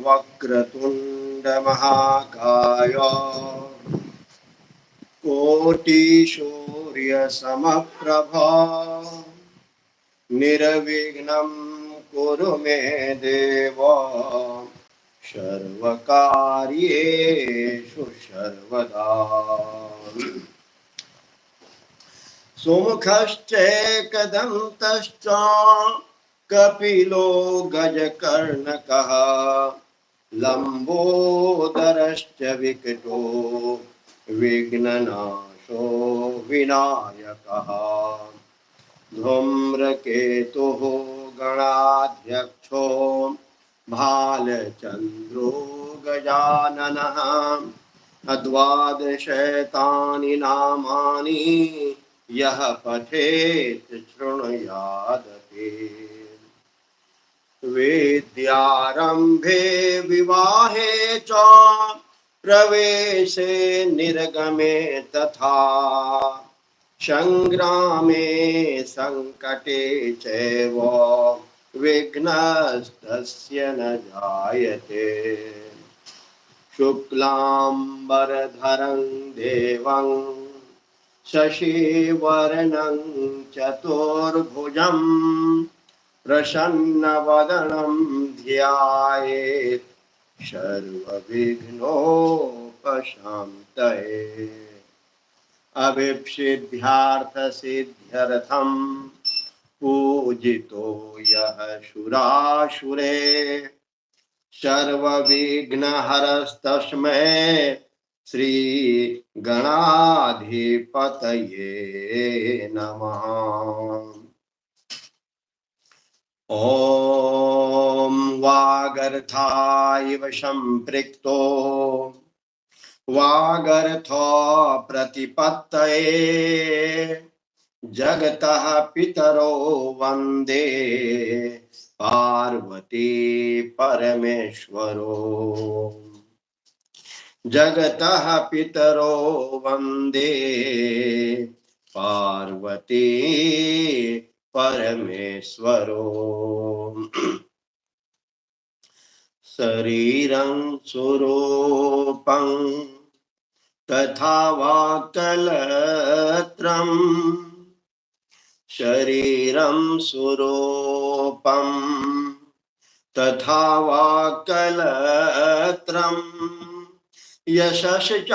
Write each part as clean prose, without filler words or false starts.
वक्रतुंड महाकाय कोटि सूर्य समप्रभा निर्विघ्नं कुरु मे देव सर्वकार्येषु सर्वदा। सुमुखश्चैकदन्तश्च कपिलो गजकर्णकः लम्बोदरश्च विकटो विघ्ननाशो विनायकः धूम्रकेतुः गणाध्यक्षो भालचन्द्रो गजाननः द्वादशैतानि नामानि यः पठेत् शृणुयादपि विद्यारम्भे विवाहे च प्रवेशे निर्गमे तथा संग्रामे संकटे चैव विघ्नस्तस्य न जायते शुक्लाम्बरधरं देवं शशिवर्णं चतुर्भुजं प्रसन्नवदनं ध्यायेत् सर्वविघ्नोपशान्तये अभीप्सिद्ध्यार्थसिद्ध्यर्थं पूजितो यः सुरासुरे सर्वविघ्नहरस्तस्मै श्री गणाधिपतये नमः। ॐ वागर्थाइव सम्पृक्तो वागर्थो प्रतिपत्तये जगतः पितरो वन्दे पार्वती परमेश्वरो जगतः पितरो वन्दे पार्वती परमेश्वरो शरीरं स्वरूपं तथा वाक्कलत्रं शरीरं स्वरूपं तथा वाक्कलत्रं यशश्चारुचेत्रं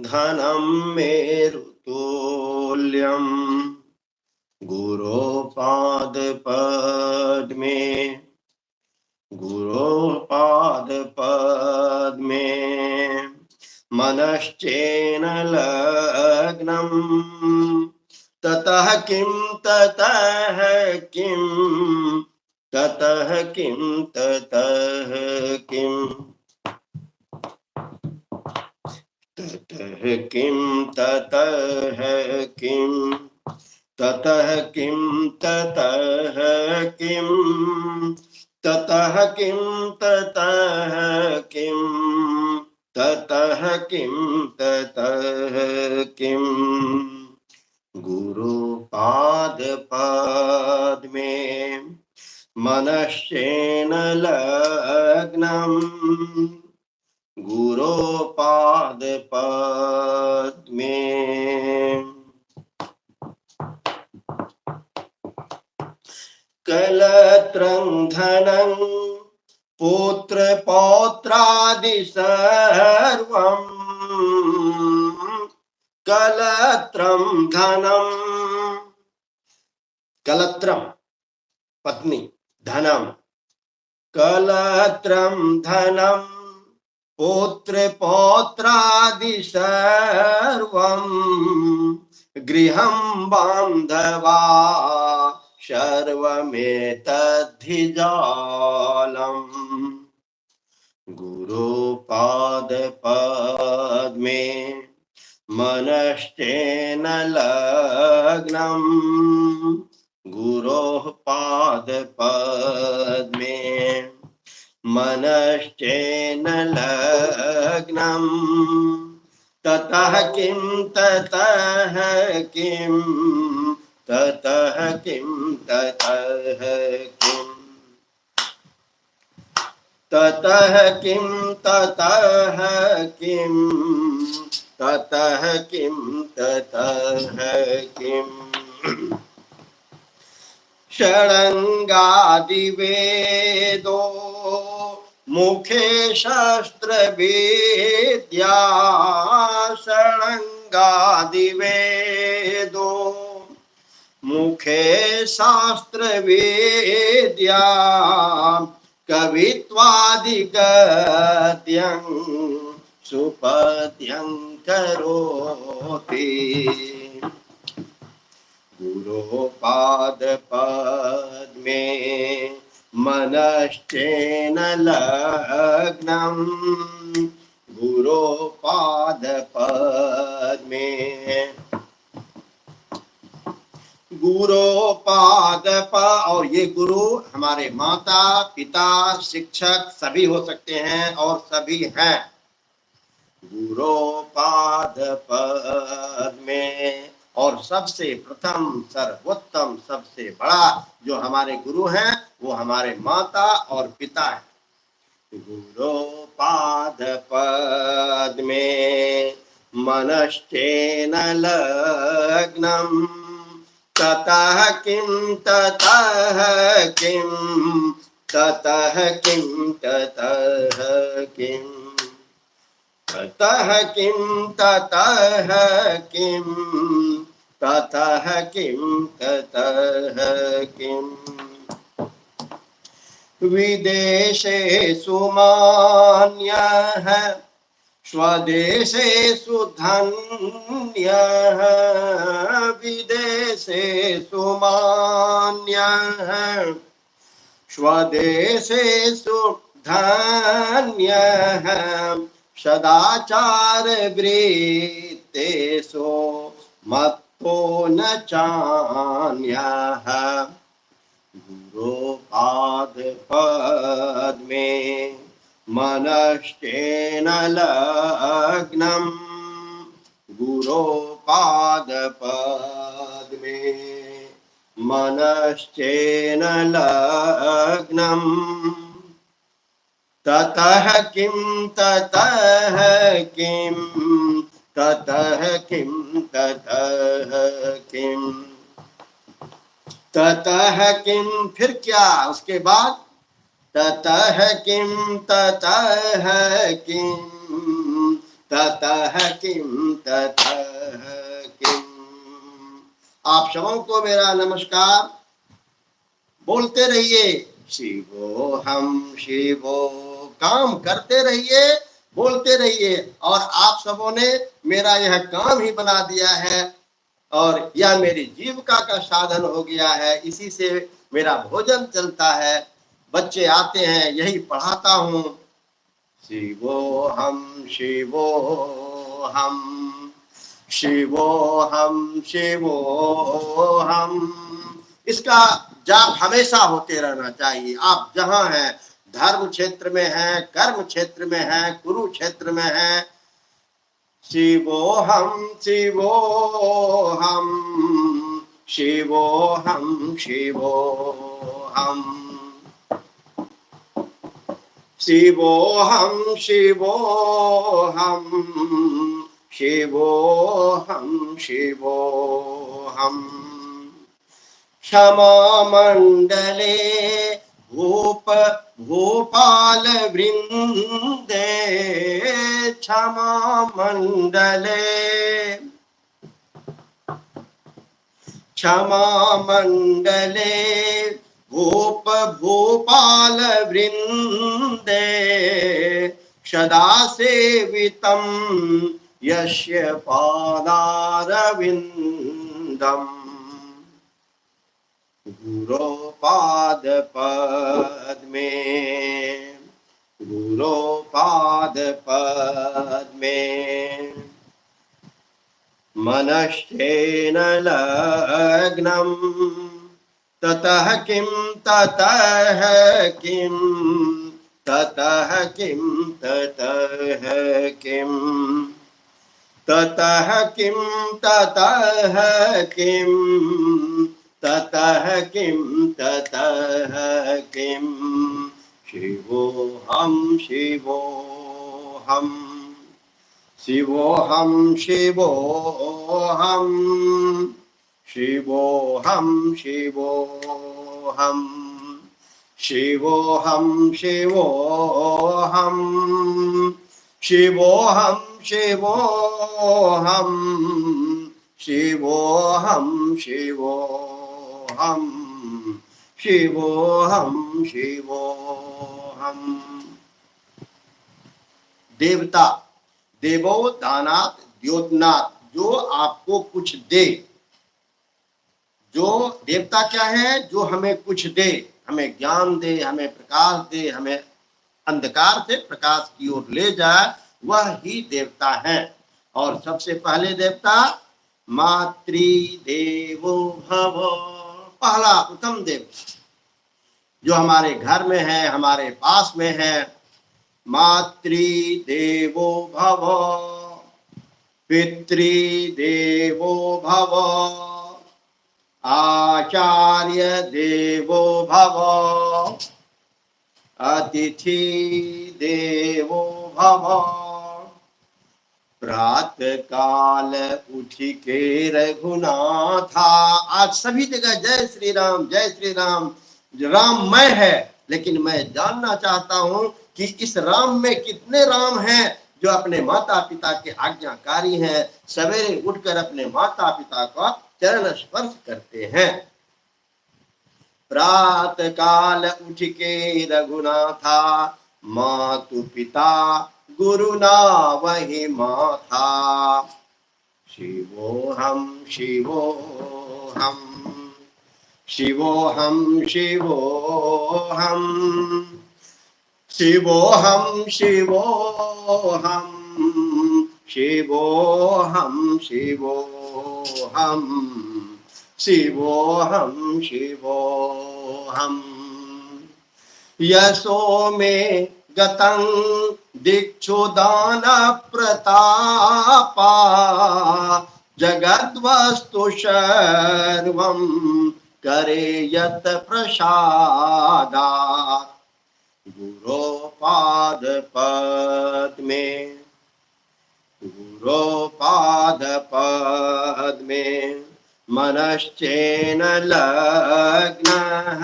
धनं मेरुतुल्यं गुरोपादपद्मे मनश्चेन लग्नं ततः किं ततः किं ततः किं ततः किं ततः किं ततः किं ततः किं ततः किं ततः किं ततः किं ततः किं ततः किं गुरुपादपद्मे मनश्चेन लग्नं गुरोपादपद्मे कलत्रं धनं पुत्रपौत्रादि सर्वं कलत्रं धनं कलत्रं पत्नी धनं कलत्रं धनं पुत्रपौत्रादि सर्वं गृहं बान्धवा सर्वमेतद्धि जालम् गुरुपादपद्मे मनश्चेन लग्नं गुरोः पादपद्मे मनश्चेन लग्नं ततः किं ततः किं ततः किं ततः किं ततः किं ततः किं ततः किं ततः किं षडङ्गादिवेदो मुखे शस्त्रविद्या षडङ्गादिवेदो मुखे शास्त्रविद्या कवित्वादिगद्यं सुपद्यं करोति गुरोपादपद्मे मनश्चेन लग्नम् गुरोपादपद्मे गुरोपादप। और ये गुरु हमारे माता पिता शिक्षक सभी हो सकते हैं और सभी हैं। गुरोपादपद्मे और सबसे प्रथम सर्वोत्तम सबसे बड़ा जो हमारे गुरु हैं वो हमारे माता और पिता हैं। गुरोपादपद्मे मनश्चेन लग्नम् ततः किं ततः किं ततः किं ततः किं ततः किं ततः किं ततः किं ततः किं विदेशेषु मान्यः स्वदेशेषु धन्यः विदेशेषु मान्यः स्वदेशेषु धन्यः सदाचारवृत्तेषु मत्तो न चान्यः गुरोपादपद्मे मनश्चेन लग्नम् गुरोपादपद्मे मनश्चेन लग्नम् ततः किं ततः किं ततः किं ततः किं ततः किं फिर क्या उसके बाद ततः किं ततः किं ततः किं ततः किं। आप सबों को मेरा नमस्कार। बोलते रहिए शिवोहम शिवो, काम करते रहिए बोलते रहिए। और आप सबों ने मेरा यह काम ही बना दिया है और यह मेरी जीविका का साधन हो गया है। इसी से मेरा भोजन चलता है, बच्चे आते हैं, यही पढ़ाता हूँ। शिवोहम शिवोहम शिवोहम शिवोहम, इसका जाप हमेशा होते रहना चाहिए। आप जहाँ हैं, धर्म क्षेत्र में हैं, कर्म क्षेत्र में हैं, कुरुक्षेत्र में हैं, शिवोहम शिवोहम शिवोहम शिवोहम शिवोहम शिवोहम शिवोहम शिवोहम क्षमा मंडले भूपाल वृंदे क्षमा मंडले क्षमा मंडले भूपाल वृंदे सदा सेवितं यस्य पादारविन्दम् गुरोपादपद्मे गुरोपादपद्मे मनश्चेन लग्नम् ततः किं ततः किं ततः किं ततः किं ततः किं ततः किं ततः किं ततः किं शिवोहम शिवोऽहं शिवोऽहं शिवोऽहं शिवोऽहं शिवोऽहं शिवोऽहं शिवोऽहं शिवोऽहं शिवोऽहं शिवोऽहं शिवोऽहं शिवोऽहं। देवता, देवो दानात द्योतनात्, जो आपको कुछ दे। जो देवता क्या है? जो हमें कुछ दे, हमें ज्ञान दे, हमें प्रकाश दे, हमें अंधकार से प्रकाश की ओर ले जाए, वह ही देवता है। और सबसे पहले देवता मातृदेवो भव, पहला उत्तम देवता जो हमारे घर में है, हमारे पास में है। मातृदेवो भव, पितृदेवो भव, आचार्य देवो भव, अतिथि देवो भव। प्रातः काल उठ के रघुनाथा, आज सभी जगह जय श्री राम जय श्री राम। राम मैं है, लेकिन मैं जानना चाहता हूं कि इस राम में कितने राम हैं जो अपने माता पिता के आज्ञाकारी हैं, सवेरे उठकर अपने माता पिता का चरण स्पर्श करते हैं। प्रातः काल उठ के रघुनाथा, मातु पिता गुरु ना वही माथा। शिवोऽहं शिवोऽहं शिवोऽहं शिवोऽहं शिवोऽहं शिवोऽहं शिवोऽहं शिवोऽहं शिवोऽहं शिवोऽहं। यशो मे गतं दिक्षुदान प्रतापा, जगद्वस्तु सर्वं करे यत् प्रसादात्। गुरोपाद पद्मे गुरोपाद पद्मे मनश्चेन लग्नः,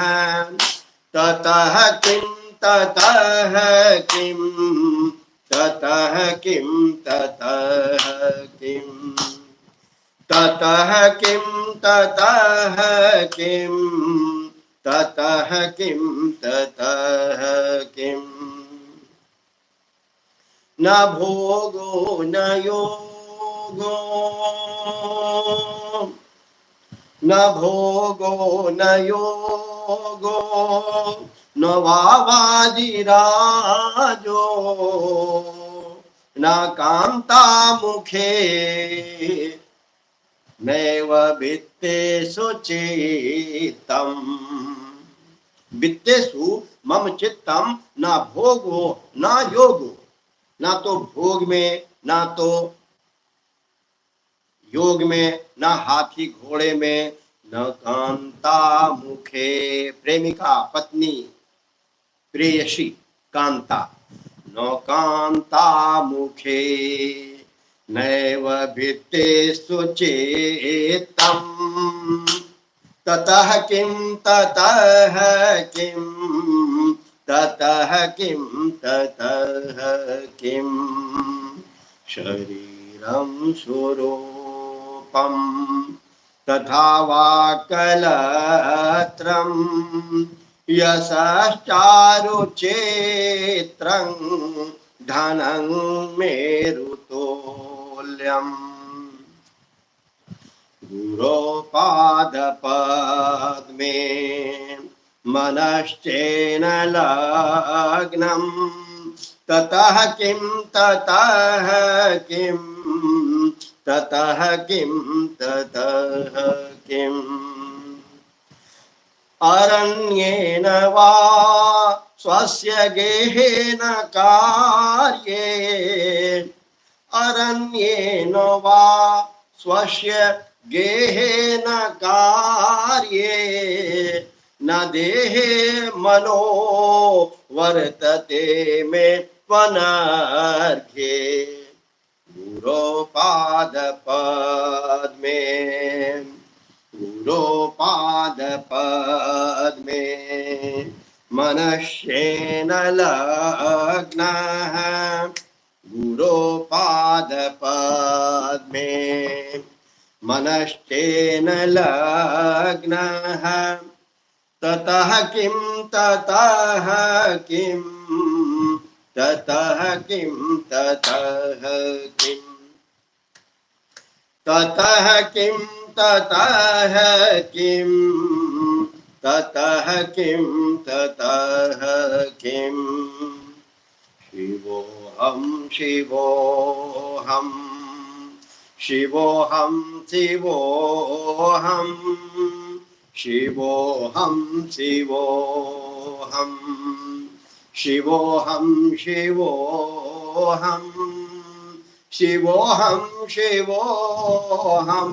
ततः किं ततः किं ततः किं ततः किं ततः किं ततः किं ततः किं ततः किं। न भोगो न योगो, न भोगो न योगो, न वाजिराजो, न कांता मुखे, नैव वित्तेषु चित्तम्। वित्तेषु मम चित्तम, ना भोगो ना योगो, ना तो भोग में ना तो योग में, ना हाथी घोड़े में, न कांता मुखे, प्रेमिका पत्नी प्रेयसी कांता, न कांता मुखे, नैव वित्तेषु चेत्तम्। ततः किं ततः किं ततः किं ततः किं। शरीरं स्वरूपं तथा वा कलत्रं, यशश्चारुचेत्रं धनं मेरुतुल्यम्। गुरोपाद पद्मे मनश्चेन लग्नं, ततः किं ततः किं ततः किं ततः किम्। अरण्येन वा स्वस्य गेहेन कार्ये, अरण्येन वा स्वस्य गेहेन कार्ये, न देहे मनो वर्तते मे त्वनर्घ्ये गुरोपादपद्मे गुरोपादपद्मे मनश्येन लग्नः गुरोपादपद्मे मनश्चेन लग्नः ततः किं ततः किं ततः किं ततः किं ततः किं ततः किं ततः किं ततः किं शिवोऽहं शिवोऽहं शिवोऽहं शिवोऽहं शिवोऽहं शिवोऽहं शिवोऽहं शिवोऽहं शिवोऽहं शिवोऽहं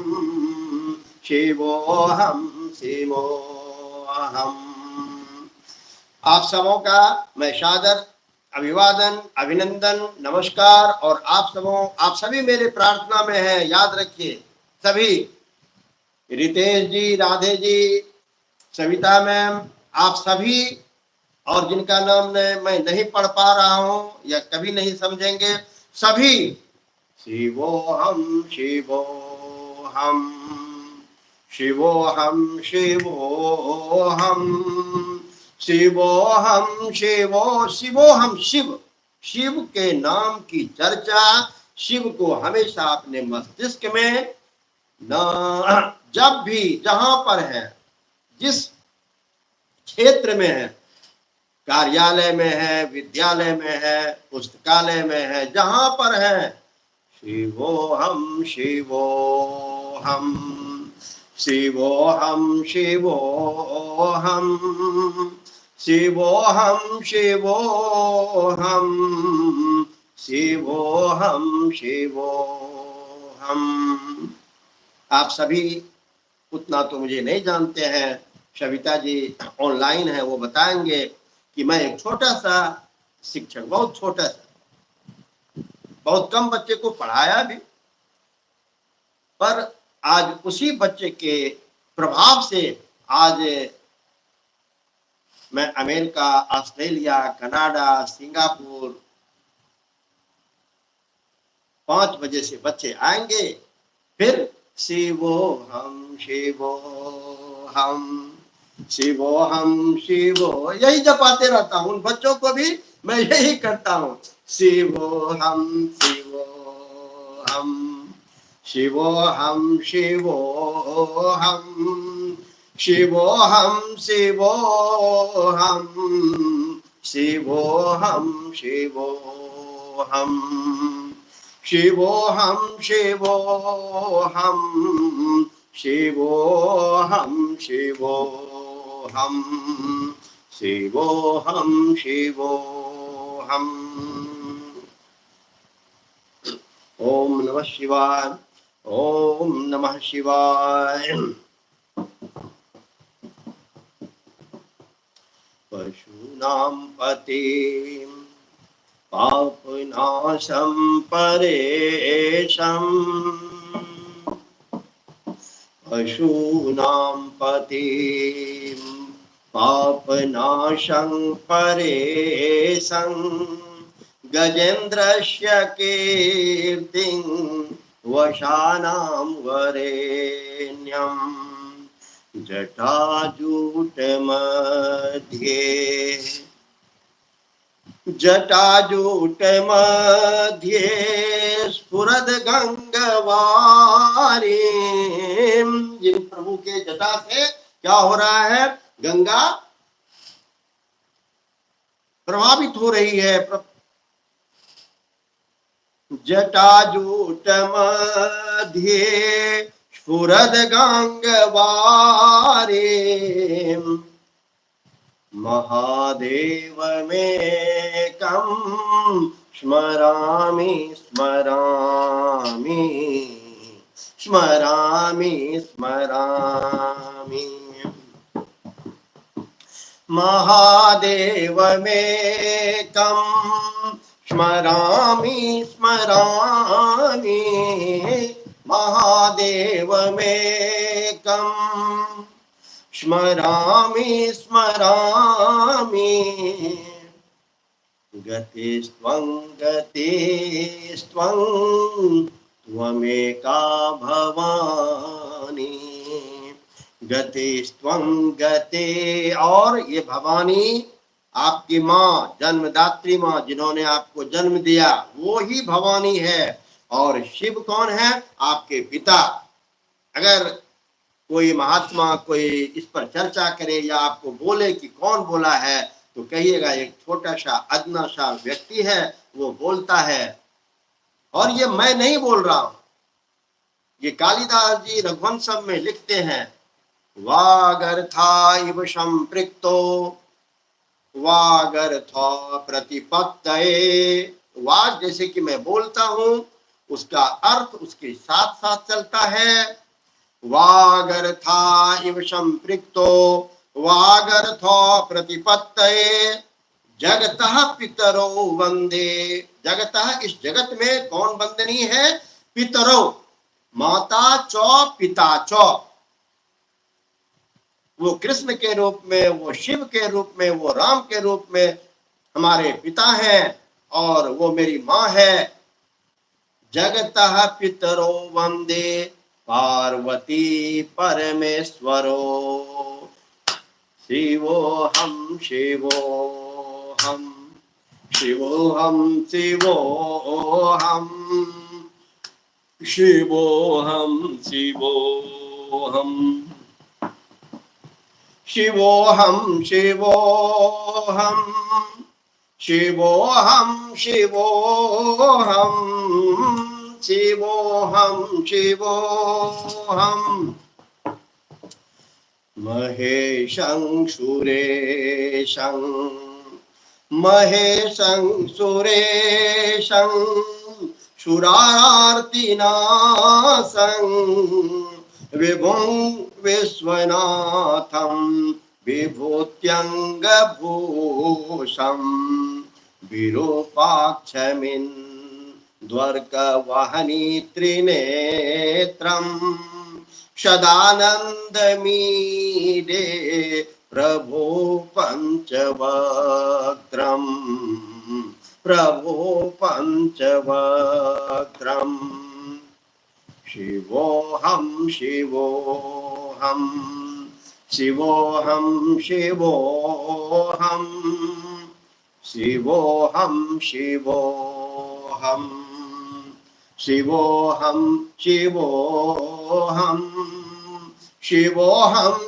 शिवोऽहं शिवोऽहं। आप सबों का मैं सादर अभिवादन, अभिनंदन, नमस्कार। और आप सभी मेरे प्रार्थना में हैं। याद रखिए सभी, रितेश जी, राधे जी, सविता मैम, आप सभी, और जिनका नाम मैं नहीं पढ़ पा रहा हूं या कभी नहीं समझेंगे, सभी शिवोऽहं शिवोऽहं शिवोऽहं शिवोऽहं शिवोऽहं शिवोऽहं शिव। शिव के नाम की चर्चा, शिव को हमेशा अपने मस्तिष्क में जब भी जहां पर है, जिस क्षेत्र में है, कार्यालय में है, विद्यालय में है, पुस्तकालय में है, जहां पर है, शिवोऽहं शिवोऽहं शिवोऽहं शिवोऽहं शिवोऽहं शिवोऽहं शिवोऽहं शिवोऽहं। आप सभी उतना तो मुझे नहीं जानते हैं, सविता जी ऑनलाइन है, वो बताएंगे कि मैं एक छोटा सा शिक्षक, बहुत छोटा सा, बहुत कम बच्चे को पढ़ाया भी, पर आज उसी बच्चे के प्रभाव से आज मैं अमेरिका, ऑस्ट्रेलिया, कनाडा, सिंगापुर 5 बजे से बच्चे आएंगे, फिर शिवोऽहं शिवोऽहं शिवोऽहं शिवो, यही जपाते रहता हूँ। उन बच्चों को भी मैं यही करता हूँ, शिवोऽहं शिवोऽहं शिवोऽहं शिवोऽहं शिवोऽहं शिवोऽहं शिवोऽहं शिवोऽहं शिवोऽहं शिवोऽहं शिवोऽहं शिवोऽहं शिवोऽहं शिवोऽहम्। ओम नमः शिवाय, ओम नमः शिवाय। पशूनां पतिं पापनाशं परेशं पशूनां पतिं पापनाशं परेशं गजेन्द्रस्य कीर्तिं वशानां वरेण्यं जटाजूटमध्ये जटाजूटमध्ये स्फुरद्गङ्गवारीं। जिन प्रभु के जटा से क्या हो रहा है, गंगा प्रभावित हो रही है। जटाजूटमध्ये स्फुरद्गङ्गवारीं महादेवमेकं स्मरामि स्मरामि स्मरामि स्मरामि महादेवमेकं स्मरामि स्मरामि महादेवमेकम् स्मरामि स्मरामि गतिस्त्वं गतिस्त्वं त्वमेका भवानी गतिस्त्वं गते। और ये भवानी आपकी माँ, जन्मदात्री माँ, जिन्होंने आपको जन्म दिया, वो ही भवानी है। और शिव कौन है? आपके पिता। अगर कोई महात्मा कोई इस पर चर्चा करे या आपको बोले कि कौन बोला है, तो कहिएगा एक छोटा सा अदना सा व्यक्ति है, वो बोलता है। और ये मैं नहीं बोल रहा हूं, ये कालिदास जी रघुवंशम में लिखते हैं, वागर्था इव संपृक्तो वागर्थ प्रतिपत्तये। वाग जैसे कि मैं बोलता हूं, उसका अर्थ उसके साथ साथ चलता है। वागर्था इव संपृक्तो वागर्थ प्रतिपत्तये जगतः पितरो वंदे। जगतः इस जगत में कौन वंदनीय है? पितरो, माता च पिता च। वो कृष्ण के रूप में, वो शिव के रूप में, वो राम के रूप में हमारे पिता हैं, और वो मेरी माँ है। जगतः पितरो वंदे पार्वती परमेश्वरो शिवोऽहं शिवोऽहं शिवोऽहं शिवोऽहं शिवोऽहं शिवोऽहं शिवोऽहं शिवोऽहं शिवोऽहं शिवोऽहं शिवोऽहं शिवोऽहं महेशं सुरेशं महेशं सुरेशं सुरार्तिनाशं विभुं विश्वनाथं विभूत्यङ्गभूषं विरूपाक्षमिन्द्वर्कवहनी त्रिनेत्रं सदानन्दमीडे प्रभो पञ्चवक्त्रम् प्रभो पञ्चवक्त्रम् शिवोऽहं शिवोऽहं शिवोऽहं शिवोऽहं शिवोऽहं शिवोऽहं शिवोऽहं शिवोऽहं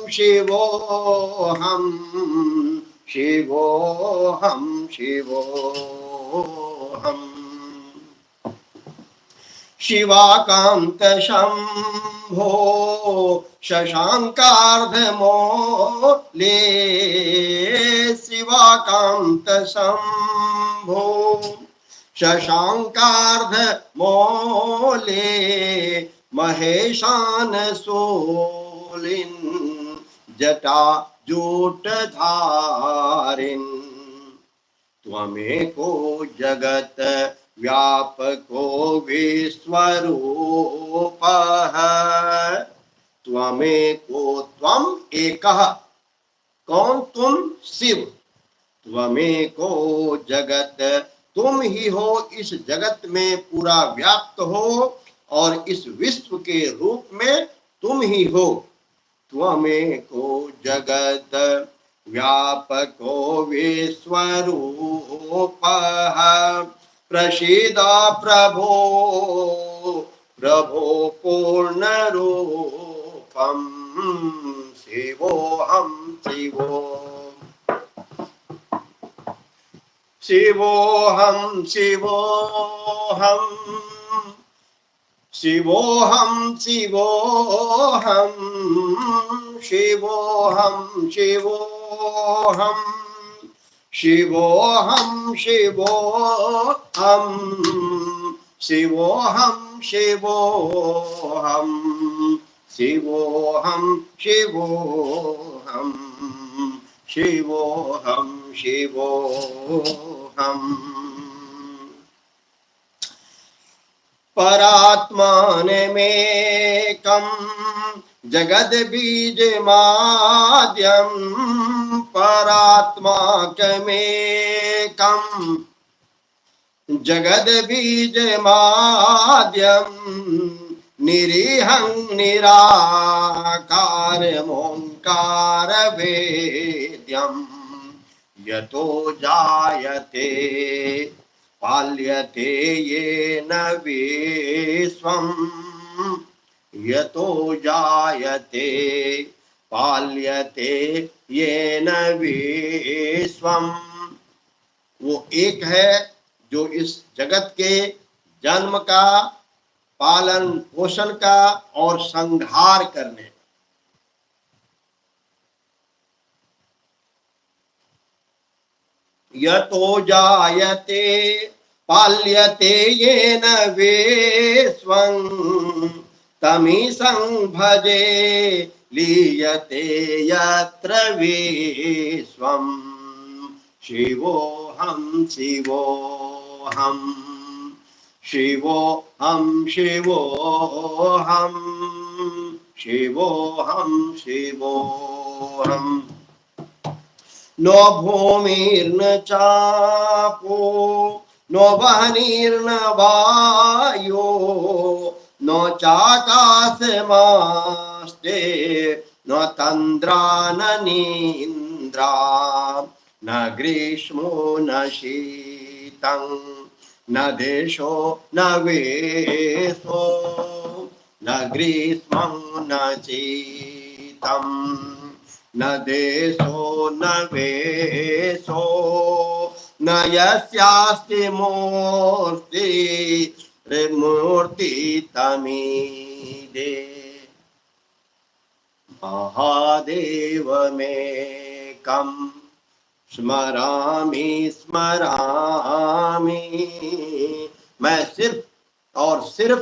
शिवोऽहं शिवोऽहं शिवोऽहं शिवोऽहम् शिवाकान्त शम्भो शशाङ्कार्धमौले शिवाकान्त शम्भो शशाङ्कार्धमौले महेशान सोलिन् जटा जूटधारिन् त्वमेको जगत व्यापको विश्वरूपः त्वमेको त्वम एकः। कौन? तुम शिव। त्वमेको जगत, तुम ही हो इस जगत में पूरा व्याप्त हो, और इस विश्व के रूप में तुम ही हो। त्वमेको जगत व्यापको विश्वरूपः प्रसीद प्रभो प्रभो पूर्णरूपं शिवोऽहं शिवोऽहं शिवोऽहं शिवोऽहं शिवोऽहं शिवोऽहं शिवोऽहं शिवोऽहं शिवोऽहं शिवोऽहं शिवोऽहं शिवोऽहं शिवोऽहं शिवोऽहं शिवोऽहम्। परात्मानमेकं जगद्बीजमाद्यं परात्माकमेकं जगद्बीजमाद्यं निरीहं निराकारमोङ्कारवेद्यं यतो जायते पाल्यते येन विश्वं यतो जायते पाल्यते येन विश्वं। वो एक है जो इस जगत के जन्म का, पालन पोषण का और संहार करने का। यतो जायते पाल्यते येन विश्वं तमीशं भजे लीयते यत्र विश्वं। शिवोऽहं शिवोऽहं शिवोऽहं शिवोऽहं शिवोऽहं शिवोऽहम्। नो भूमिर्न चापो नो वह्निर्न वायो नो चाकाशमास्ते न तन्द्रा न नीन्द्रा न ग्रीष्मो न शीतं न देशो न वेशो न ग्रीष्मं न शीतं न देशो न वेशो न यस्यास्ति मूर्ति तमीदे। महादेवमेकं स्मरामि स्मरामि। मैं सिर्फ और सिर्फ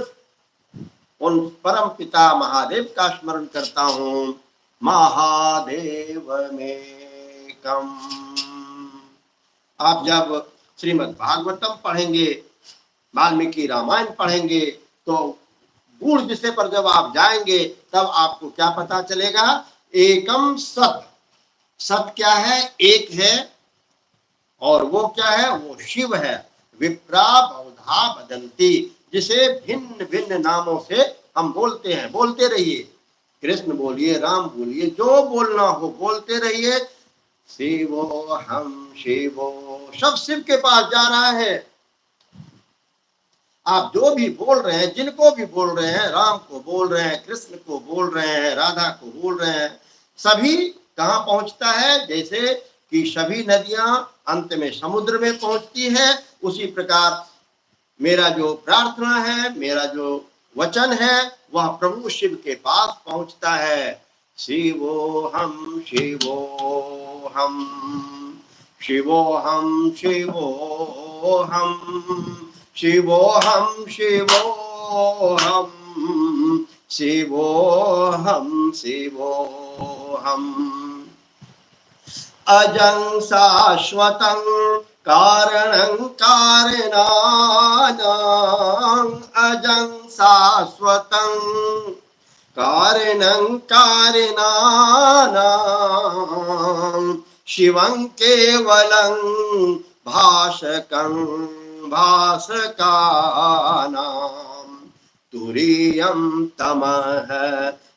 उन परम पिता महादेव का स्मरण करता हूँ। महादेवमेकम्। आप जब श्रीमद् भागवतम पढ़ेंगे, वाल्मीकि रामायण पढ़ेंगे, तो गूढ़ विषय पर जब आप जाएंगे तब आपको क्या पता चलेगा? एकम सत। सत क्या है? एक है। और वो क्या है? वो शिव है। विप्रा बहुधा वदन्ति, जिसे भिन्न भिन्न नामों से हम बोलते हैं। बोलते रहिए, कृष्ण बोलिए, राम बोलिए, जो बोलना हो बोलते रहिए। शिवो हम शिवो, सब शिव के पास जा रहा है। आप जो भी बोल रहे हैं, जिनको भी बोल रहे हैं, राम को बोल रहे हैं, कृष्ण को बोल रहे हैं, राधा को बोल रहे हैं, सभी कहाँ पहुंचता है? जैसे कि सभी नदियां अंत में समुद्र में पहुंचती है, उसी प्रकार मेरा जो प्रार्थना है, मेरा जो वचन है, वह प्रभु शिव के पास पहुंचता है। शिवोऽहं शिवोऽहं शिवोऽहं शिवोऽहं शिवोऽहं शिवोऽहं शिवोऽहं शिवोऽहम्। अजं शाश्वतं कारणं कारणानां, अजं शाश्वतं कारणं कारणानां, शिवं केवलं भासकं भासकानां, तुरीयं तमः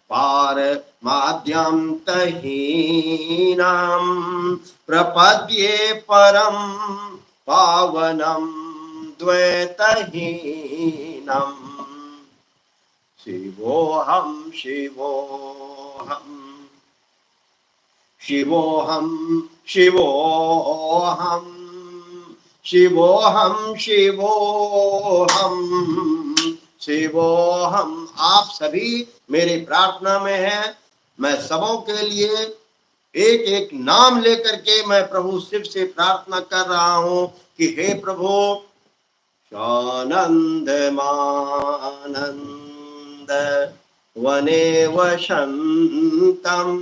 पारमाद्यं तहीनां, प्रपद्ये परं पावनं द्वैतहीनं। शिवोऽहं शिवोऽहं शिवोऽहं शिवोऽहं शिवोऽहं शिवोऽहं शिवोऽहं। आप सभी मेरी प्रार्थना में हैं। मैं सबों के लिए एक एक नाम लेकर के मैं प्रभु शिव से प्रार्थना कर रहा हूं कि हे प्रभु, शानंद मानंद वने वसंतम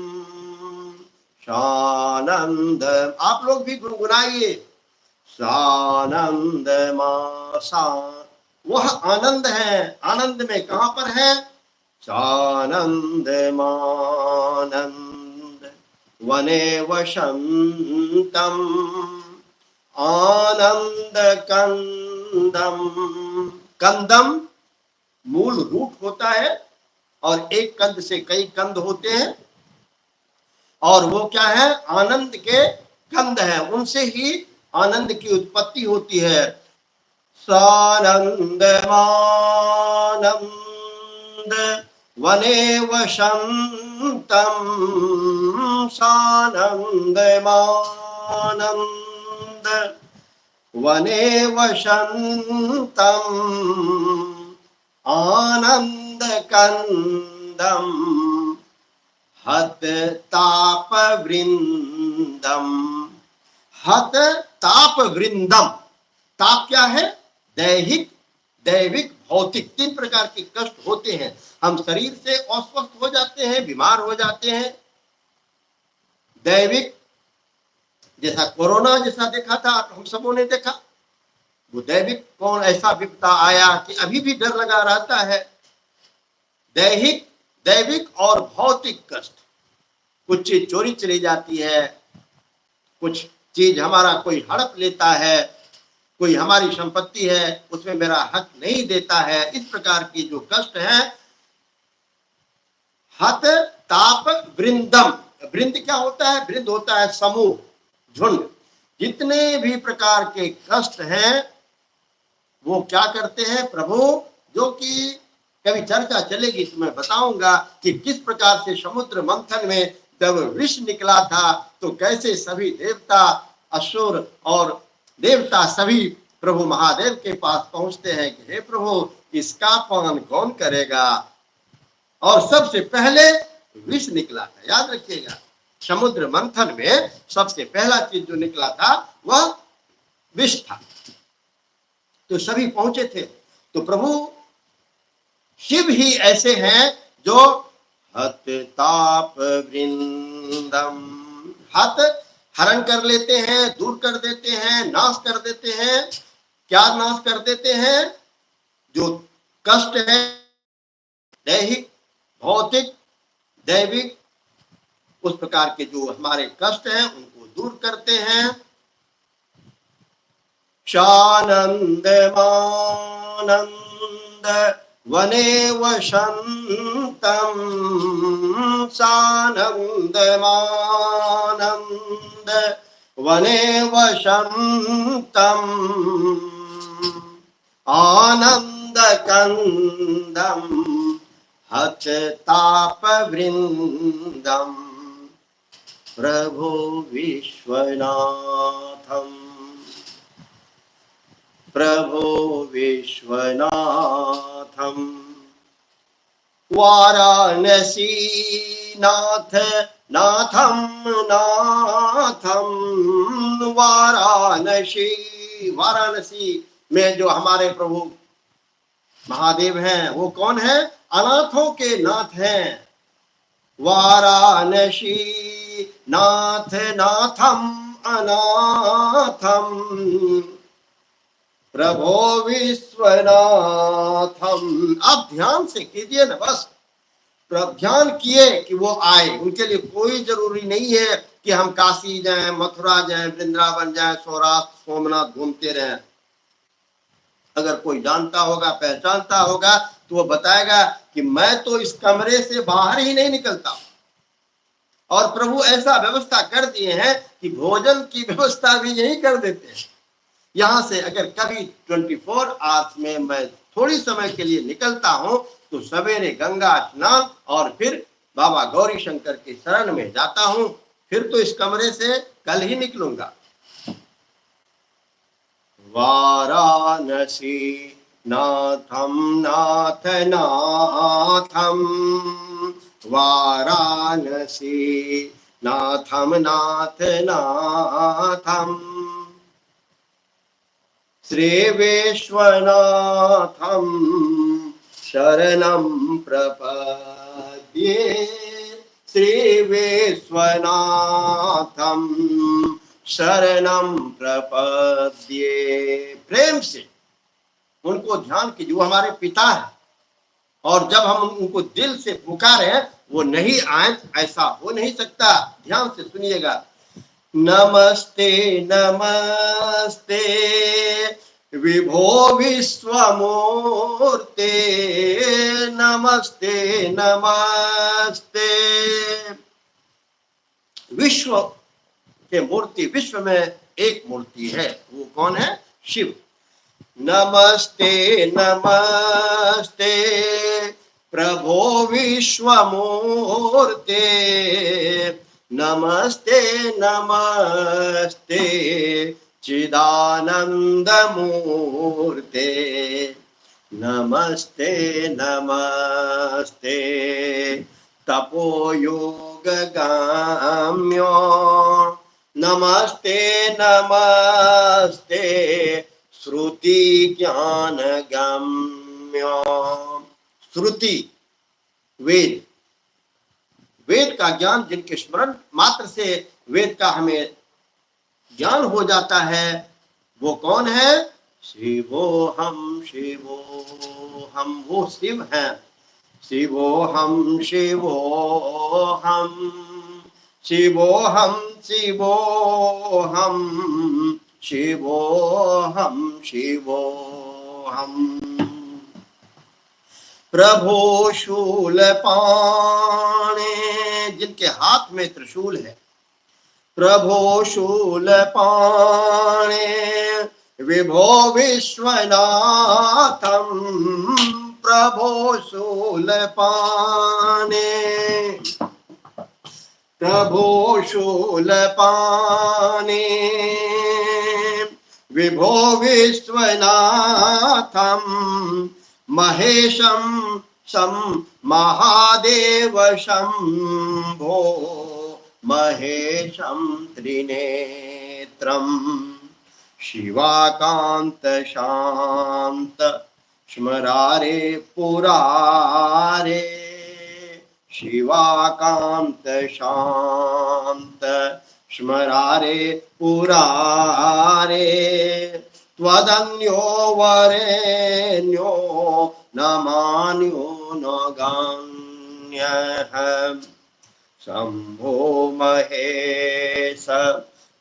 शानंद। आप लोग भी गुनगुनाइए। सानंद मासा वह आनंद है। आनंद में कहां पर है? सानंद मानंद वने वसंतम आनंद कंदम। कंदम मूल रूट होता है और एक कंद से कई कंद होते हैं, और वो क्या है? आनंद के कंद है, उनसे ही आनंद की उत्पत्ति होती है। सानंद मानंद वने वसंतम सानंद मानंद वने वसंतम आनंद कंदम हत ताप वृंदम। हत ताप वृंदम। ताप क्या है? दैहिक, दैविक, भौतिक, तीन प्रकार के कष्ट होते हैं। हम शरीर से अस्वस्थ हो जाते हैं, बीमार हो जाते हैं। दैविक, जैसा कोरोना जैसा देखा था, हम सबों ने देखा, वो दैविक कौन ऐसा विपदा आया कि अभी भी डर लगा रहता है। दैहिक, दैविक और भौतिक कष्ट। कुछ चीज चोरी चली जाती है, कुछ चीज हमारा कोई हड़प लेता है, कोई हमारी संपत्ति है उसमें मेरा हक नहीं देता है। इस प्रकार की जो कष्ट है, हत ताप वृंदम। वृंद क्या होता है? वृंद होता है समूह, झुंड। जितने भी प्रकार के कष्ट हैं वो क्या करते हैं प्रभु, जो कि कभी चर्चा चलेगी तो मैं बताऊंगा कि किस प्रकार से समुद्र मंथन में जब विष निकला था तो कैसे सभी देवता, असुर और देवता सभी प्रभु महादेव के पास पहुंचते हैं कि हे प्रभु, इसका पान कौन करेगा। और सबसे पहले विष निकला था, याद रखिएगा। समुद्र मंथन में सबसे पहला चीज जो निकला था वह विष था। तो सभी पहुंचे थे। तो प्रभु शिव ही ऐसे हैं जो हत ताप वृंदम। हत हरण कर लेते हैं, दूर कर देते हैं, नाश कर देते हैं। क्या नाश कर देते हैं? जो कष्ट है, दैहिक, भौतिक, दैविक, उस प्रकार के जो हमारे कष्ट हैं उनको दूर करते हैं। शानंद मानंद वने वसंतम सानंद मानंद वने वसंतम आनंद कंदम हत ताप वृंदम प्रभु विश्वनाथम। प्रभु विश्वनाथम वाराणसी नाथ नाथम नाथम वाराणसी। वाराणसी में जो हमारे प्रभु महादेव हैं वो कौन है? अनाथों के नाथ हैं। वाराणसी नाथ नाथम अनाथम प्रभो विश्वनाथम। आप ध्यान से कीजिए ना, बस ध्यान किए कि वो आए। उनके लिए कोई जरूरी नहीं है कि हम काशी जाएं, मथुरा जाएं, वृंदावन जाएं, सौराष्ट्र सोमनाथ घूमते रहें। अगर कोई जानता होगा, पहचानता होगा तो वो बताएगा कि मैं तो इस कमरे से बाहर ही नहीं निकलता। और प्रभु ऐसा व्यवस्था कर दिए हैं कि भोजन की व्यवस्था भी यही कर देते हैं। यहां से अगर कभी 24 आवर्स में मैं थोड़ी समय के लिए निकलता हूं तो सवेरे गंगा स्नान और फिर बाबा गौरी शंकर के शरण में जाता हूं। फिर तो इस कमरे से कल ही निकलूंगा। वाराणसी नाथम नाथ नाथम वाराणसी नाथम नाथ नाथम श्री विश्वनाथम शरणं प्रपद्ये। श्री विश्वनाथम शरणं प्रपद्ये। प्रेम से उनको ध्यान कीजिए, वो हमारे पिता है। और जब हम उनको दिल से पुकारे वो नहीं आए, ऐसा हो नहीं सकता। ध्यान से सुनिएगा। नमस्ते नमस्ते विभो विश्वमूर्ते, नमस्ते नमस्ते। विश्व के मूर्ति, विश्व में एक मूर्ति है, वो कौन है? शिव। नमस्ते नमस्ते प्रभो विश्वमूर्ते, नमस्ते नमस्ते चिदानंद मूर्ते, नमस्ते नमस्ते तपोयोगगाम्यो, नमस्ते नमस्ते श्रुति ज्ञान गम्य। श्रुति वेद, वेद का ज्ञान, जिनके स्मरण मात्र से वेद का हमें ज्ञान हो जाता है, वो कौन है? शिवोहम शिवोहम, वो शिव है। शिवोहम शिवोहम शिवोहम शिवोहम शिवोहम शिवोहम। प्रभो शूलपाणे, जिनके हाथ में त्रिशूल है। प्रभो शूलपाणे विभो विश्वनाथम, प्रभो शूलपाणे, प्रभो शूलपाणे विभो विश्वनाथम, महेशं शं महादेव शंभो, महेशं त्रिनेत्रं, शिवाकांत शांत स्मरारे पुरारे, शिवाकांत शांत स्मरारे पुरारे, त्वदन्यो वरेण्यो नमान्यो न गान्यः, शंभो महेश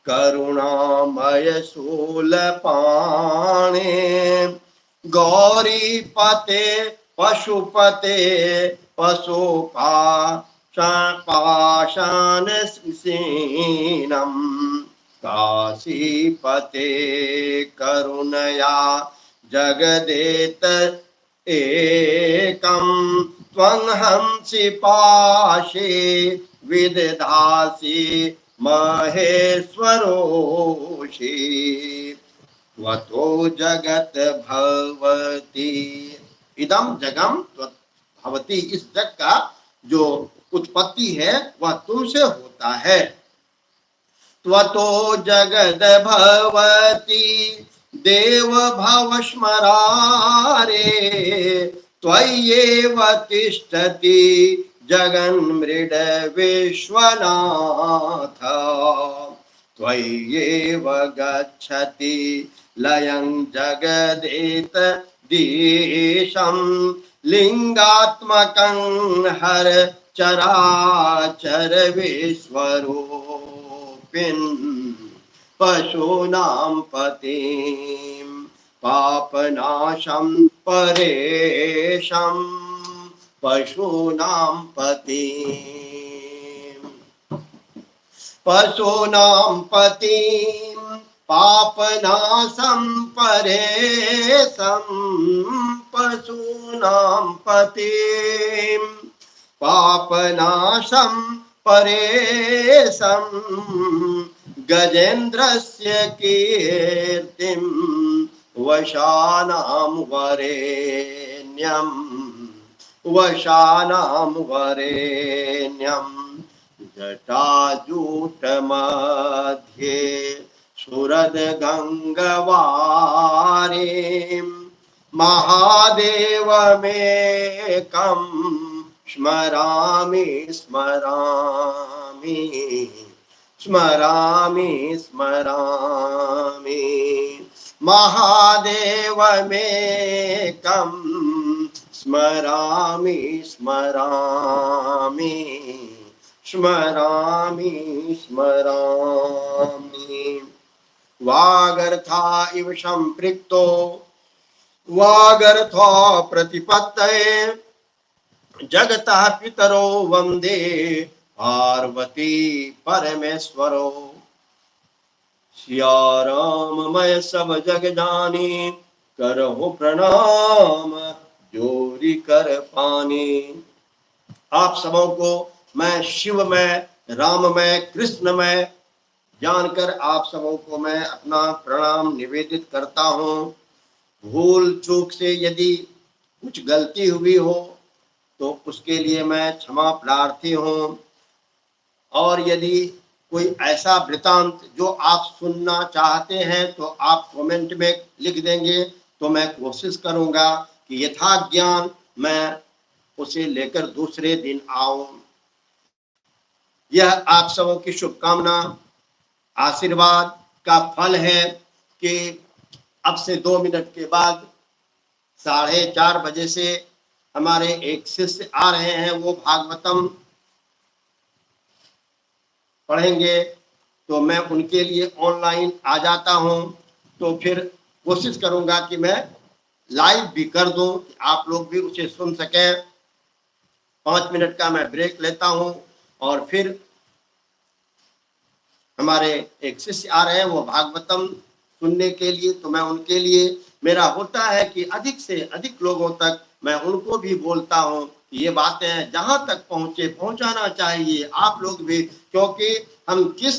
करुणामय शूलपाणे, गौरीपते पशुपते पाषाण सीनम, काशीपते करुणया जगदेत एकम, त्वं हंसि पाशे विदधासि महेश्वरोषि, त्वतो जगत भवति इदम जगम भवति। इस जग का जो उत्पत्ति है वह तुमसे होता है। त्वतो जगद भवति देव भव स्मरारे, त्वय्येव तिष्ठति जगन्मृड विश्वनाथ, त्वय्येव गच्छति लयं जगदेत देशं, लिंगात्मकं हर चराचर विश्वरूपिन्, पशूनां पतिं पापनाशं परेशं, पशूनां पतिं, पशूनां पतिं पापनाशं परेशं, पशूनां पतिं पापनाशं परेशं, गजेन्द्रस्य कीर्तिं वशानां वरेण्यं, वशानां वरेण्यं, जटाजूटमध्ये सुरद्गङ्गवारीं, महादेवमेकं स्मरामि स्मरामि स्मरामि स्मरामि, महादेवमेकं स्मरामि स्मरामि स्मरामि स्मरामि। वागर्था इव संपृक्तो वागर्था प्रतिपत्तये जगतः पितरो वंदे पार्वती परमेश्वरो। सिया राम मैं सब जग जानी करो प्रणाम जोरी कर पानी। आप सबों को मैं शिव में, राम में, कृष्ण में जानकर आप सबों को मैं अपना प्रणाम निवेदित करता हूँ। भूल चूक से यदि कुछ गलती हुई हो तो उसके लिए मैं क्षमा प्रार्थी हूँ। और यदि कोई ऐसा वृतांत जो आप सुनना चाहते हैं तो आप कमेंट में लिख देंगे तो मैं कोशिश करूँगा कि यथा ज्ञान मैं उसे लेकर दूसरे दिन आऊं। यह आप सबों की शुभकामना आशीर्वाद का फल है कि अब से 2 मिनट के बाद 4:30 बजे से हमारे एक शिष्य आ रहे हैं, वो भागवतम पढ़ेंगे तो मैं उनके लिए ऑनलाइन आ जाता हूं। तो फिर कोशिश करूंगा कि मैं लाइव भी कर दूं कि आप लोग भी उसे सुन सकें। 5 मिनट का मैं ब्रेक लेता हूं और फिर हमारे एक शिष्य आ रहे हैं, वो भागवतम सुनने के लिए। तो मैं उनके लिए, मेरा होता है कि अधिक से अधिक लोगों तक मैं उनको भी बोलता हूँ ये बातें जहां तक पहुंचे पहुंचाना चाहिए आप लोग भी, क्योंकि हम किस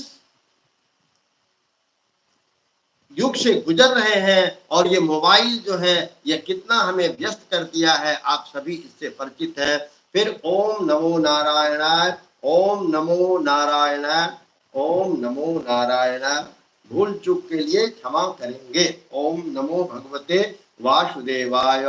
युग से गुजर रहे हैं और ये मोबाइल जो है ये कितना हमें व्यस्त कर दिया है, आप सभी इससे परिचित हैं। फिर ओम नमो नारायणाय, ओम नमो नारायणाय, ओम नमो नारायणाय। भूल चूक के लिए क्षमा करेंगे। ओम नमो भगवते वासुदेवाय।